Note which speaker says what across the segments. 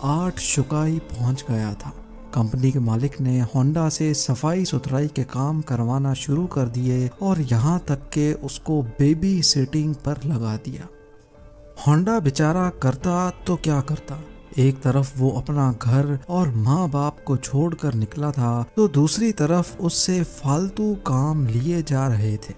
Speaker 1: 8 شکائی پہنچ گیا تھا۔ کمپنی کے مالک نے ہونڈا سے صفائی ستھرائی کے کام کروانا شروع کر دیے اور یہاں تک کہ اس کو بیبی سیٹنگ پر لگا دیا۔ ہونڈا بیچارہ کرتا تو کیا کرتا، ایک طرف وہ اپنا گھر اور ماں باپ کو چھوڑ کر نکلا تھا تو دوسری طرف اس سے فالتو کام لیے جا رہے تھے۔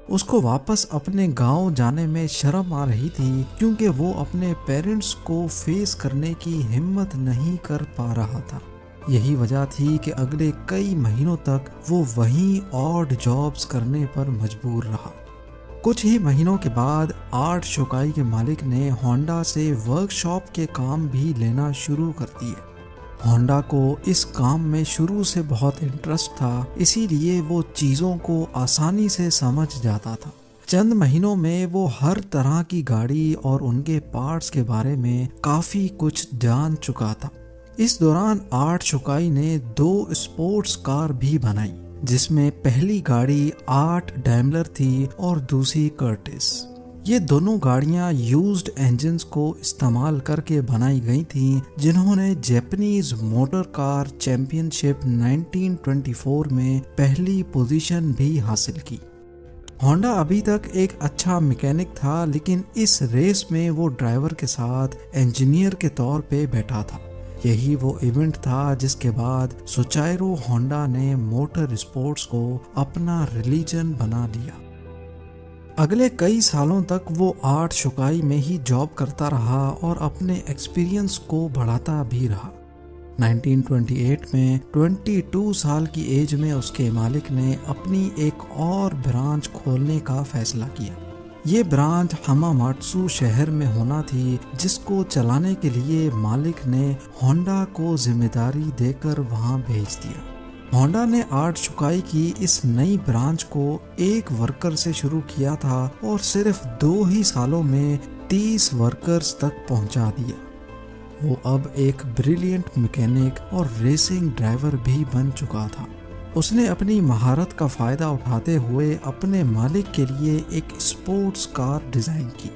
Speaker 1: اس کو واپس اپنے گاؤں جانے میں شرم آ رہی تھی کیونکہ وہ اپنے پیرنٹس کو فیس کرنے کی ہمت نہیں کر پا رہا تھا۔ یہی وجہ تھی کہ اگلے کئی مہینوں تک وہ وہیں آڈ جابز کرنے پر مجبور رہا۔ کچھ ہی مہینوں کے بعد 8 شکائی کے مالک نے ہونڈا سے ورک شاپ کے کام بھی لینا شروع کر دیے۔ ہونڈا کو اس کام میں شروع سے بہت انٹرسٹ تھا، اسی لیے وہ چیزوں کو آسانی سے سمجھ جاتا تھا۔ چند مہینوں میں وہ ہر طرح کی گاڑی اور ان کے پارٹس کے بارے میں کافی کچھ جان چکا تھا۔ اس دوران 8 شکائی نے 2 اسپورٹس کار بھی بنائی، جس میں پہلی گاڑی 8 ڈیملر تھی اور دوسری کرٹس۔ یہ دونوں گاڑیاں یوزڈ انجنز کو استعمال کر کے بنائی گئی تھیں، جنہوں نے جیپنیز موٹر کار چیمپئن شپ 1924 میں پہلی پوزیشن بھی حاصل کی۔ ہونڈا ابھی تک ایک اچھا میکینک تھا، لیکن اس ریس میں وہ ڈرائیور کے ساتھ انجینئر کے طور پہ بیٹھا تھا۔ یہی وہ ایونٹ تھا جس کے بعد سوچائرو ہونڈا نے موٹر اسپورٹس کو اپنا ریلیجن بنا لیا۔ اگلے کئی سالوں تک وہ 8 شکائی میں ہی جاب کرتا رہا اور اپنے ایکسپیرینس کو بڑھاتا بھی رہا۔ 1928 میں 22 سال کی ایج میں اس کے مالک نے اپنی ایک اور برانچ کھولنے کا فیصلہ کیا۔ یہ برانچ ہماماتسو شہر میں ہونا تھی، جس کو چلانے کے لیے مالک نے ہونڈا کو ذمہ داری دے کر وہاں بھیج دیا۔ ہونڈا نے 8 شکائی کی اس نئی برانچ کو ایک ورکر سے شروع کیا تھا اور صرف 2 ہی سالوں میں 30 ورکرز تک پہنچا دیا۔ وہ اب ایک بریلینٹ میکینک اور ریسنگ ڈرائیور بھی بن چکا تھا۔ اس نے اپنی مہارت کا فائدہ اٹھاتے ہوئے اپنے مالک کے لیے ایک اسپورٹس کار ڈیزائن کی۔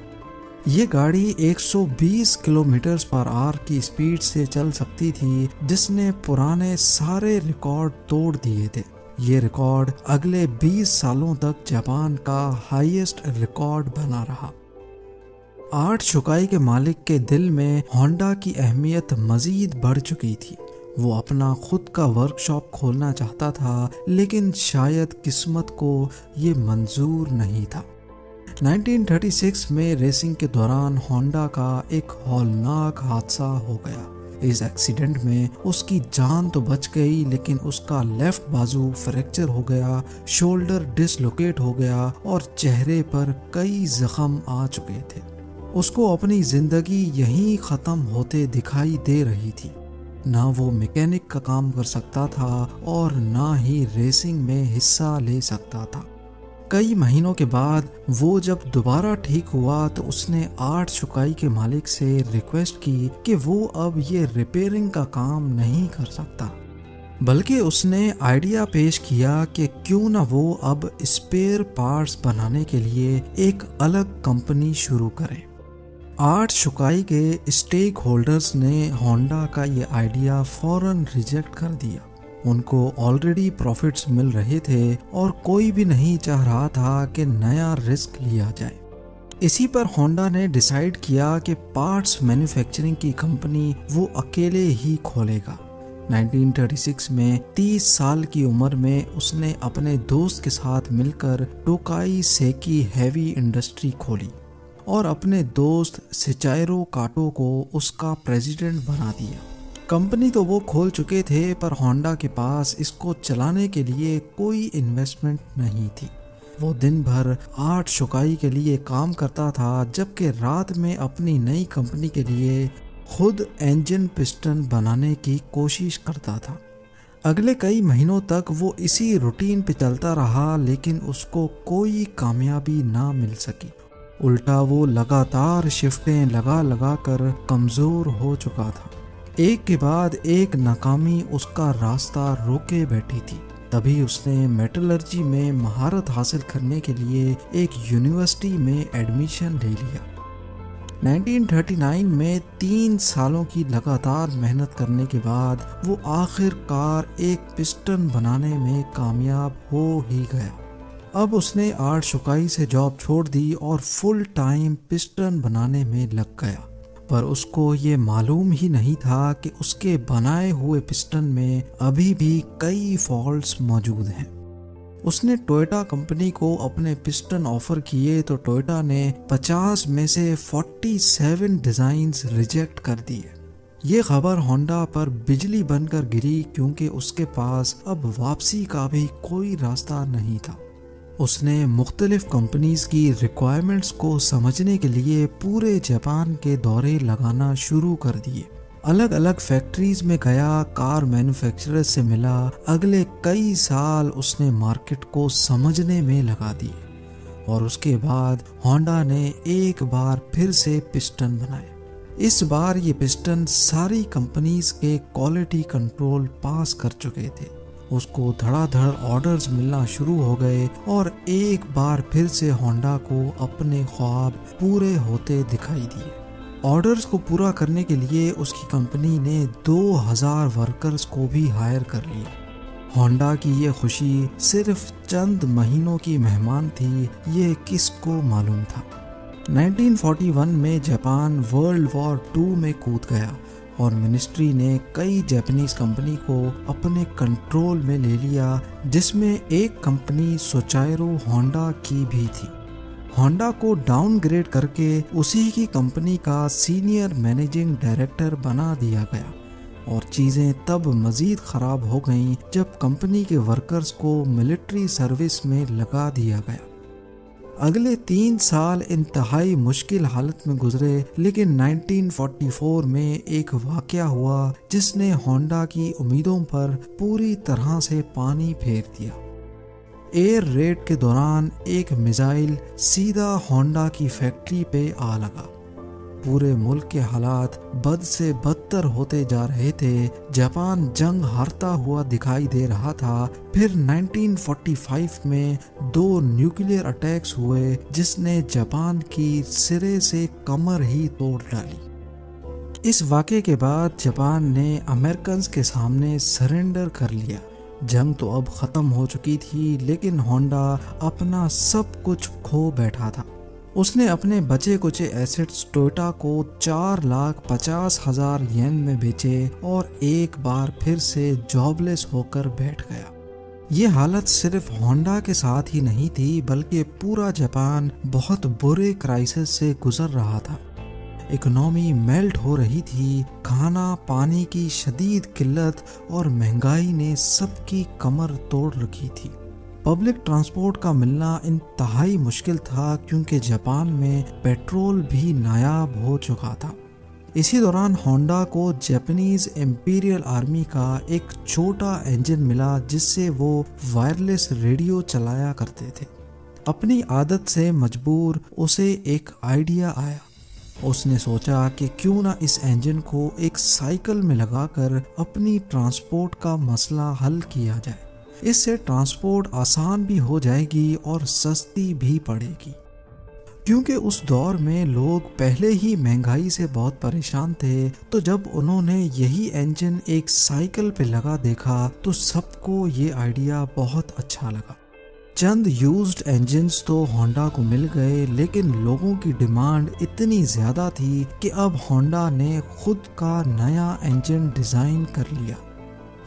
Speaker 1: یہ گاڑی 120 کلومیٹر پر آور کی اسپیڈ سے چل سکتی تھی، جس نے پرانے سارے ریکارڈ توڑ دیے تھے۔ یہ ریکارڈ اگلے 20 سالوں تک جاپان کا ہائیسٹ ریکارڈ بنا رہا۔ 8 شکائی کے مالک کے دل میں ہونڈا کی اہمیت مزید بڑھ چکی تھی۔ وہ اپنا خود کا ورک شاپ کھولنا چاہتا تھا، لیکن شاید قسمت کو یہ منظور نہیں تھا۔ 1936 میں ریسنگ کے دوران ہونڈا کا ایک ہولناک حادثہ ہو گیا۔ اس ایکسیڈنٹ میں اس کی جان تو بچ گئی، لیکن اس کا لیفٹ بازو فریکچر ہو گیا، شولڈر ڈس لوکیٹ ہو گیا اور چہرے پر کئی زخم آ چکے تھے۔ اس کو اپنی زندگی یہیں ختم ہوتے دکھائی دے رہی تھی۔ نہ وہ میکینک کا کام کر سکتا تھا اور نہ ہی ریسنگ میں حصہ لے سکتا تھا۔ کئی مہینوں کے بعد وہ جب دوبارہ ٹھیک ہوا تو اس نے 8 شکائی کے مالک سے ریکویسٹ کی کہ وہ اب یہ ریپیئرنگ کا کام نہیں کر سکتا، بلکہ اس نے آئیڈیا پیش کیا کہ کیوں نہ وہ اب اسپیئر پارٹس بنانے کے لیے ایک الگ کمپنی شروع کرے۔ 8 شکائی کے اسٹیک ہولڈرز نے ہونڈا کا یہ آئیڈیا فوراً ریجیکٹ کر دیا۔ ان کو آلریڈی پروفٹس مل رہے تھے اور کوئی بھی نہیں چاہ رہا تھا کہ نیا رسک لیا جائے۔ اسی پر ہونڈا نے ڈیسائیڈ کیا کہ پارٹس مینوفیکچرنگ کی کمپنی وہ اکیلے ہی کھولے گا۔ 1936 میں 30 سال کی عمر میں اس نے اپنے دوست کے ساتھ مل کر ٹوکائی سیکی ہیوی انڈسٹری کھولی اور اپنے دوست سچائرو کاٹو کو اس کا پریزیڈنٹ بنا دیا۔ کمپنی تو وہ کھول چکے تھے، پر ہونڈا کے پاس اس کو چلانے کے لیے کوئی انویسٹمنٹ نہیں تھی۔ وہ دن بھر 8 شکائی کے لیے کام کرتا تھا، جبکہ رات میں اپنی نئی کمپنی کے لیے خود انجن پسٹن بنانے کی کوشش کرتا تھا۔ اگلے کئی مہینوں تک وہ اسی روٹین پہ چلتا رہا، لیکن اس کو کوئی کامیابی نہ مل سکی۔ الٹا وہ لگاتار شفٹیں لگا کر کمزور ہو چکا تھا۔ ایک کے بعد ایک ناکامی اس کا راستہ روکے بیٹھی تھی۔ تبھی اس نے میٹلرجی میں مہارت حاصل کرنے کے لیے ایک یونیورسٹی میں ایڈمیشن لے لیا۔ 1939 میں 3 سالوں کی لگاتار محنت کرنے کے بعد وہ آخر کار ایک پسٹن بنانے میں کامیاب ہو ہی گیا۔ اب اس نے آرٹ شکائی سے جاب چھوڑ دی اور فل ٹائم پسٹن بنانے میں لگ گیا، پر اس کو یہ معلوم ہی نہیں تھا کہ اس کے بنائے ہوئے پسٹن میں ابھی بھی کئی فالٹس موجود ہیں۔ اس نے ٹوئوٹا کمپنی کو اپنے پسٹن آفر کیے تو ٹوئوٹا نے 50 میں سے 47 ڈیزائنز ریجیکٹ کر دیے۔ یہ خبر ہونڈا پر بجلی بن کر گری کیونکہ اس کے پاس اب واپسی کا بھی کوئی راستہ نہیں تھا۔ اس نے مختلف کمپنیز کی ریکوائرمنٹس کو سمجھنے کے لیے پورے جاپان کے دورے لگانا شروع کر دیے۔ الگ الگ فیکٹریز میں گیا، کار مینوفیکچرر سے ملا۔ اگلے کئی سال اس نے مارکیٹ کو سمجھنے میں لگا دیے اور اس کے بعد ہونڈا نے ایک بار پھر سے پسٹن بنائے۔ اس بار یہ پسٹن ساری کمپنیز کے کوالٹی کنٹرول پاس کر چکے تھے۔ اس کو دھڑا دھڑ آرڈرز ملنا شروع ہو گئے اور ایک بار پھر سے ہونڈا کو اپنے خواب پورے ہوتے دکھائی دیے۔ آرڈرز کو پورا کرنے کے لیے اس کی کمپنی نے 2000 ورکرز کو بھی ہائر کر لیا۔ ہونڈا کی یہ خوشی صرف چند مہینوں کی مہمان تھی، یہ کس کو معلوم تھا۔ 1941 میں جاپان ورلڈ وار 2 میں کود گیا اور منسٹری نے کئی جاپنیز کمپنی کو اپنے کنٹرول میں لے لیا، جس میں ایک کمپنی سوچائرو ہونڈا کی بھی تھی۔ ہونڈا کو ڈاؤن گریڈ کر کے اسی کی کمپنی کا سینئر مینیجنگ ڈائریکٹر بنا دیا گیا، اور چیزیں تب مزید خراب ہو گئیں جب کمپنی کے ورکرز کو ملٹری سروس میں لگا دیا گیا۔ اگلے 3 سال انتہائی مشکل حالت میں گزرے، لیکن 1944 میں ایک واقعہ ہوا جس نے ہونڈا کی امیدوں پر پوری طرح سے پانی پھیر دیا۔ ایئر ریڈ کے دوران ایک میزائل سیدھا ہونڈا کی فیکٹری پہ آ لگا۔ پورے ملک کے حالات بد سے بدتر ہوتے جا رہے تھے۔ جاپان جنگ ہارتا ہوا دکھائی دے رہا تھا۔ پھر 1945 میں 2 نیوکلیئر اٹیکس ہوئے جس نے جاپان کی سرے سے کمر ہی توڑ ڈالی۔ اس واقعے کے بعد جاپان نے امریکنز کے سامنے سرنڈر کر لیا۔ جنگ تو اب ختم ہو چکی تھی، لیکن ہونڈا اپنا سب کچھ کھو بیٹھا تھا۔ اس نے اپنے بچے کچے ایسٹس ٹوئوٹا کو 4,50,000 ین میں بیچے اور ایک بار پھر سے جاب لیس ہو کر بیٹھ گیا۔ یہ حالت صرف ہونڈا کے ساتھ ہی نہیں تھی، بلکہ پورا جاپان بہت برے کرائسس سے گزر رہا تھا۔ اکنامی میلٹ ہو رہی تھی، کھانا پانی کی شدید قلت اور مہنگائی نے سب کی کمر توڑ رکھی تھی۔ پبلک ٹرانسپورٹ کا ملنا انتہائی مشکل تھا کیونکہ جاپان میں پیٹرول بھی نایاب ہو چکا تھا۔ اسی دوران ہونڈا کو جاپنیز امپیریل آرمی کا ایک چھوٹا انجن ملا جس سے وہ وائرلیس ریڈیو چلایا کرتے تھے۔ اپنی عادت سے مجبور اسے ایک آئیڈیا آیا۔ اس نے سوچا کہ کیوں نہ اس انجن کو ایک سائیکل میں لگا کر اپنی ٹرانسپورٹ کا مسئلہ حل کیا جائے۔ اس سے ٹرانسپورٹ آسان بھی ہو جائے گی اور سستی بھی پڑے گی، کیونکہ اس دور میں لوگ پہلے ہی مہنگائی سے بہت پریشان تھے۔ تو جب انہوں نے یہی انجن ایک سائیکل پہ لگا دیکھا تو سب کو یہ آئیڈیا بہت اچھا لگا۔ چند یوزڈ انجنز تو ہونڈا کو مل گئے، لیکن لوگوں کی ڈیمانڈ اتنی زیادہ تھی کہ اب ہونڈا نے خود کا نیا انجن ڈیزائن کر لیا۔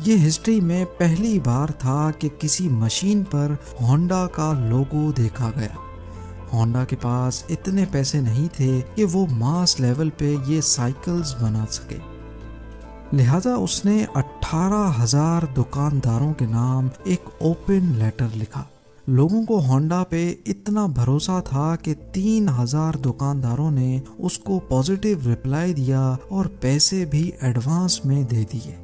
Speaker 1: یہ ہسٹری میں پہلی بار تھا کہ کسی مشین پر ہونڈا کا لوگو دیکھا گیا۔ ہونڈا کے پاس اتنے پیسے نہیں تھے کہ وہ ماس لیول پہ یہ سائیکلز بنا سکے، لہذا اس نے 18,000 دکانداروں کے نام ایک اوپن لیٹر لکھا۔ لوگوں کو ہونڈا پہ اتنا بھروسہ تھا کہ 3,000 دکانداروں نے اس کو پازیٹیو رپلائی دیا اور پیسے بھی ایڈوانس میں دے دیے۔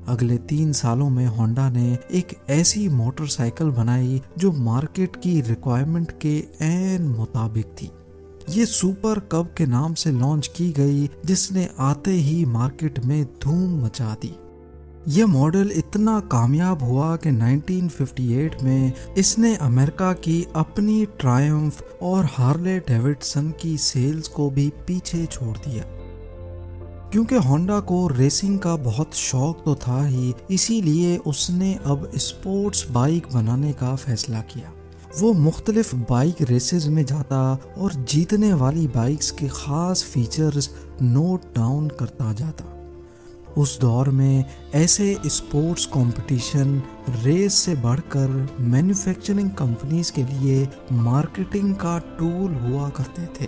Speaker 1: اگلے 3 سالوں میں ہونڈا نے ایک ایسی موٹر سائیکل بنائی جو مارکیٹ کی ریکوائرمنٹ کے عین مطابق تھی۔ یہ سپر کب کے نام سے لانچ کی گئی، جس نے آتے ہی مارکیٹ میں دھوم مچا دی۔ یہ ماڈل اتنا کامیاب ہوا کہ 1958 میں اس نے امریکہ کی اپنی ٹرائمف اور ہارلے ڈیوڈسن کی سیلز کو بھی پیچھے چھوڑ دیا۔ کیونکہ ہونڈا کو ریسنگ کا بہت شوق تو تھا ہی، اسی لیے اس نے اب اسپورٹس بائک بنانے کا فیصلہ کیا۔ وہ مختلف بائک ریسز میں جاتا اور جیتنے والی بائکس کے خاص فیچرز نوٹ ڈاؤن کرتا جاتا۔ اس دور میں ایسے اسپورٹس کمپٹیشن ریس سے بڑھ کر مینوفیکچرنگ کمپنیز کے لیے مارکیٹنگ کا ٹول ہوا کرتے تھے۔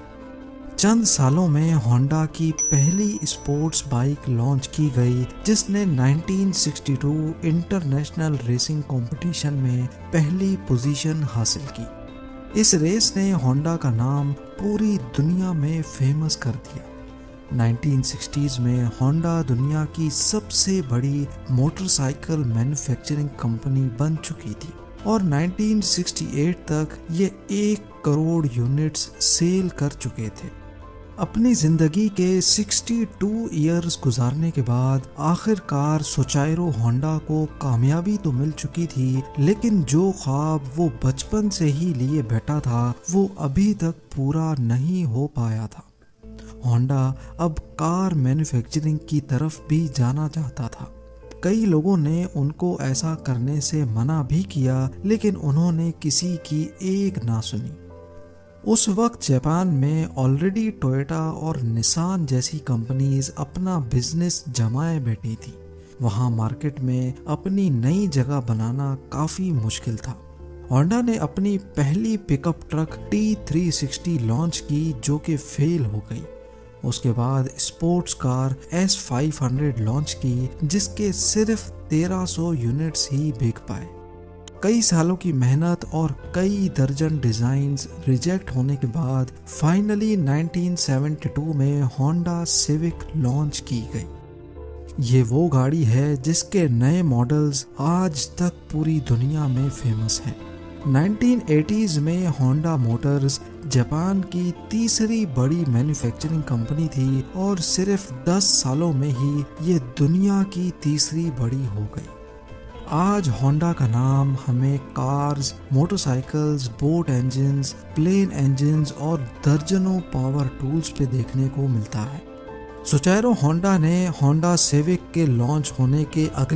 Speaker 1: چند سالوں میں ہونڈا کی پہلی اسپورٹس بائک لانچ کی گئی جس نے 1962 انٹرنیشنل ریسنگ کمپٹیشن میں پہلی پوزیشن حاصل کی۔ اس ریس نے ہونڈا کا نام پوری دنیا میں فیمس کر دیا۔ 1960s میں ہونڈا دنیا کی سب سے بڑی موٹر سائیکل مینوفیکچرنگ کمپنی بن چکی تھی اور 1968 تک یہ 1 کروڑ یونٹس سیل کر چکے تھے۔ اپنی زندگی کے 62 ایئرز گزارنے کے بعد آخر کار سوچائرو ہونڈا کو کامیابی تو مل چکی تھی، لیکن جو خواب وہ بچپن سے ہی لیے بیٹھا تھا وہ ابھی تک پورا نہیں ہو پایا تھا۔ ہونڈا اب کار مینوفیکچرنگ کی طرف بھی جانا چاہتا تھا۔ کئی لوگوں نے ان کو ایسا کرنے سے منع بھی کیا، لیکن انہوں نے کسی کی ایک نہ سنی۔ اس وقت جاپان میں آلریڈی ٹویوٹا اور نسان جیسی کمپنیز اپنا بزنس جمائے بیٹھی تھی۔ وہاں مارکیٹ میں اپنی نئی جگہ بنانا کافی مشکل تھا۔ ہونڈا نے اپنی پہلی پک اپ ٹرک T360 لانچ کی جو کہ فیل ہو گئی۔ اس کے بعد اسپورٹس کار S500 لانچ کی جس کے صرف 1300 یونٹس ہی بک پائے۔ کئی سالوں کی محنت اور کئی درجن ڈیزائنز ریجیکٹ ہونے کے بعد فائنلی 1972 میں ہونڈا سیوک لانچ کی گئی۔ یہ وہ گاڑی ہے جس کے نئے ماڈلز آج تک پوری دنیا میں فیمس ہیں۔ 1980s میں ہونڈا موٹرز جاپان کی تیسری بڑی مینوفیکچرنگ کمپنی تھی اور صرف 10 سالوں میں ہی یہ دنیا کی تیسری بڑی ہو گئی۔ آج ہونڈا کا نام ہمیں cars, motorcycles, boat engines, plane engines اور درجنوں پاور ٹولز پہ دیکھنے کو ملتا ہے۔ سوچائرو ہونڈا نے ہونڈا سیوک کے لانچ ہونے کے اگلے